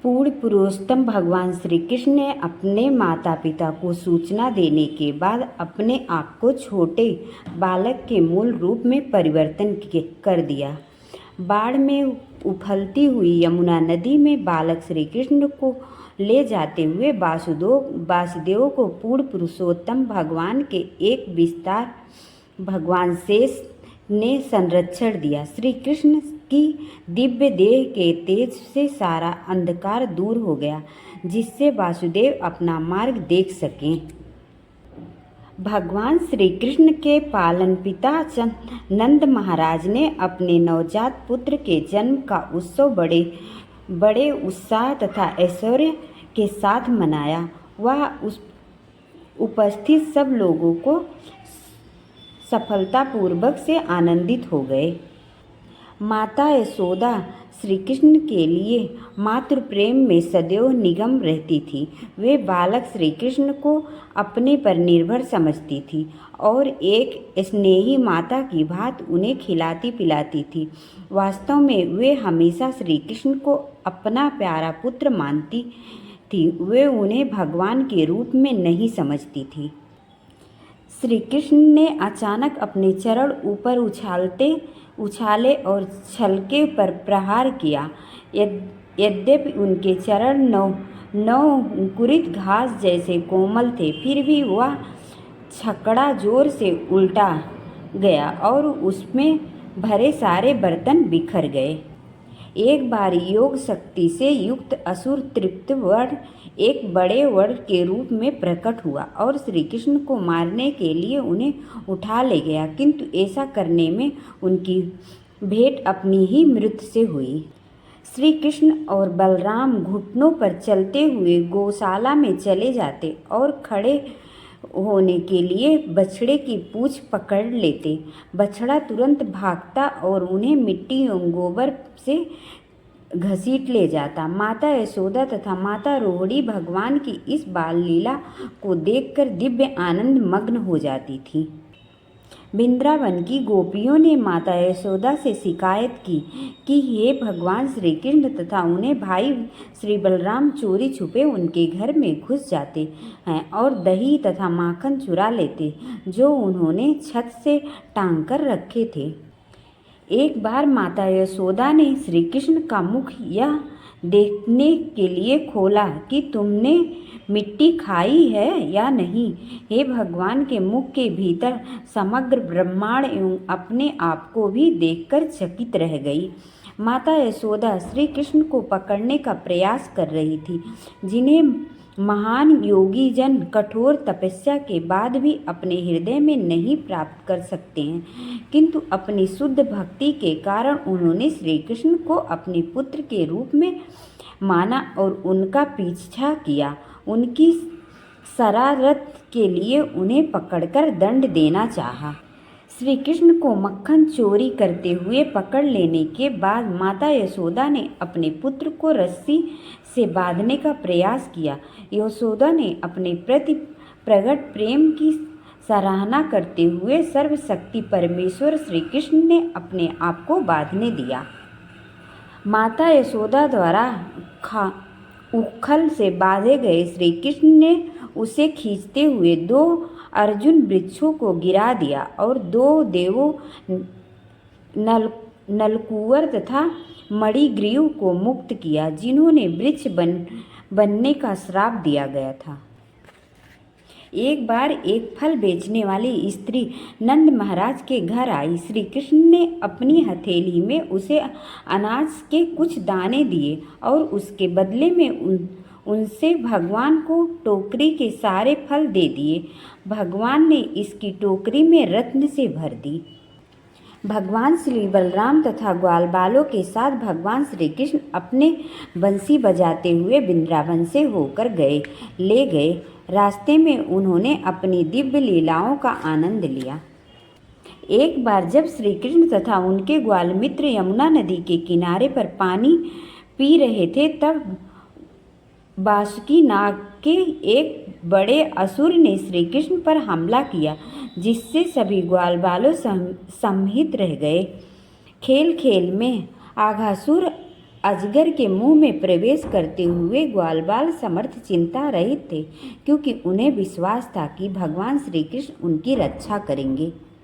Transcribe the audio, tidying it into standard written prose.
पूर्ण पुरुषोत्तम भगवान श्री कृष्ण ने अपने माता पिता को सूचना देने के बाद अपने आप को छोटे बालक के मूल रूप में परिवर्तन कर दिया। बाढ़ में उफलती हुई यमुना नदी में बालक श्री कृष्ण को ले जाते हुए वासुदेव को पूर्ण पुरुषोत्तम भगवान के एक विस्तार भगवान शेष ने संरक्षण दिया। श्री कृष्ण की दिव्य देह के तेज से सारा अंधकार दूर हो गया, जिससे वासुदेव अपना मार्ग देख सकें। भगवान श्री कृष्ण के पालन पिता नंद महाराज ने अपने नवजात पुत्र के जन्म का उत्सव बड़े उत्साह तथा ऐश्वर्य के साथ मनाया। वह उपस्थित सब लोगों को सफलतापूर्वक से आनंदित हो गए। माता यशोदा श्री कृष्ण के लिए मातृ प्रेम में सदैव निमग्न रहती थी। वे बालक श्री कृष्ण को अपने पर निर्भर समझती थी और एक स्नेही माता की भांति उन्हें खिलाती पिलाती थी। वास्तव में वे हमेशा श्री कृष्ण को अपना प्यारा पुत्र मानती थी। वे उन्हें भगवान के रूप में नहीं समझती थी। श्री कृष्ण ने अचानक अपने चरण ऊपर उछाले और छलके पर प्रहार किया। यद्यपि उनके चरण नवंकुरित घास जैसे कोमल थे, फिर भी वह छकड़ा जोर से उल्टा गया और उसमें भरे सारे बर्तन बिखर गए। एक बार योग शक्ति से युक्त असुर तृप्त वर्ण एक बड़े वर्ण के रूप में प्रकट हुआ और श्री कृष्ण को मारने के लिए उन्हें उठा ले गया, किंतु ऐसा करने में उनकी भेंट अपनी ही मृत्यु से हुई। श्री कृष्ण और बलराम घुटनों पर चलते हुए गौशाला में चले जाते और खड़े होने के लिए बछड़े की पूंछ पकड़ लेते। बछड़ा तुरंत भागता और उन्हें मिट्टी एवं गोबर से घसीट ले जाता। माता यशोदा तथा माता रोहिणी भगवान की इस बाल लीला को देखकर दिव्य आनंद मग्न हो जाती थी। वृंदावन की गोपियों ने माता यशोदा से शिकायत की कि हे भगवान श्री कृष्ण तथा उन्हें भाई श्री बलराम चोरी छुपे उनके घर में घुस जाते हैं और दही तथा माखन चुरा लेते, जो उन्होंने छत से टांग कर रखे थे। एक बार माता यशोदा ने श्री कृष्ण का मुख यह देखने के लिए खोला कि तुमने मिट्टी खाई है या नहीं। हे भगवान के मुख के भीतर समग्र ब्रह्मांड एवं अपने आप को भी देखकर चकित रह गई। माता यशोदा श्री कृष्ण को पकड़ने का प्रयास कर रही थी, जिन्हें महान योगी जन कठोर तपस्या के बाद भी अपने हृदय में नहीं प्राप्त कर सकते हैं, किंतु अपनी शुद्ध भक्ति के कारण उन्होंने श्री कृष्ण को अपने पुत्र के रूप में माना और उनका पीछा किया। उनकी शरारत के लिए उन्हें पकड़कर दंड देना चाहा। श्री कृष्ण को मक्खन चोरी करते हुए पकड़ लेने के बाद माता यशोदा ने अपने पुत्र को रस्सी से बांधने का प्रयास किया। यशोदा ने अपने प्रति प्रकट प्रेम की सराहना करते हुए सर्वशक्ति परमेश्वर श्री कृष्ण ने अपने आप को बांधने दिया। माता यशोदा द्वारा उखल से बांधे गए श्री कृष्ण ने उसे खींचते हुए 2 अर्जुन वृक्षों को गिरा दिया और 2 देवों नलकूवर तथा मणिग्रीव को मुक्त किया, जिन्होंने वृक्ष बनने का श्राप दिया गया था। एक बार एक फल बेचने वाली स्त्री नंद महाराज के घर आई। श्री कृष्ण ने अपनी हथेली में उसे अनाज के कुछ दाने दिए और उसके बदले में उनसे भगवान को टोकरी के सारे फल दे दिए। भगवान ने इसकी टोकरी में रत्न से भर दी। भगवान श्री बलराम तथा ग्वाल बालों के साथ भगवान श्री कृष्ण अपने बंसी बजाते हुए वृंदावन से होकर ले गए। रास्ते में उन्होंने अपनी दिव्य लीलाओं का आनंद लिया। एक बार जब श्री कृष्ण तथा उनके ग्वाल मित्र यमुना नदी के किनारे पर पानी पी रहे थे, तब बासुकी नाग के एक बड़े असुर ने श्री कृष्ण पर हमला किया, जिससे सभी ग्वाल बालों सम्मोहित रह गए। खेल खेल में आघासुर अजगर के मुंह में प्रवेश करते हुए ग्वालवाल समर्थ चिंता रहित थे, क्योंकि उन्हें विश्वास था कि भगवान श्री कृष्ण उनकी रक्षा करेंगे।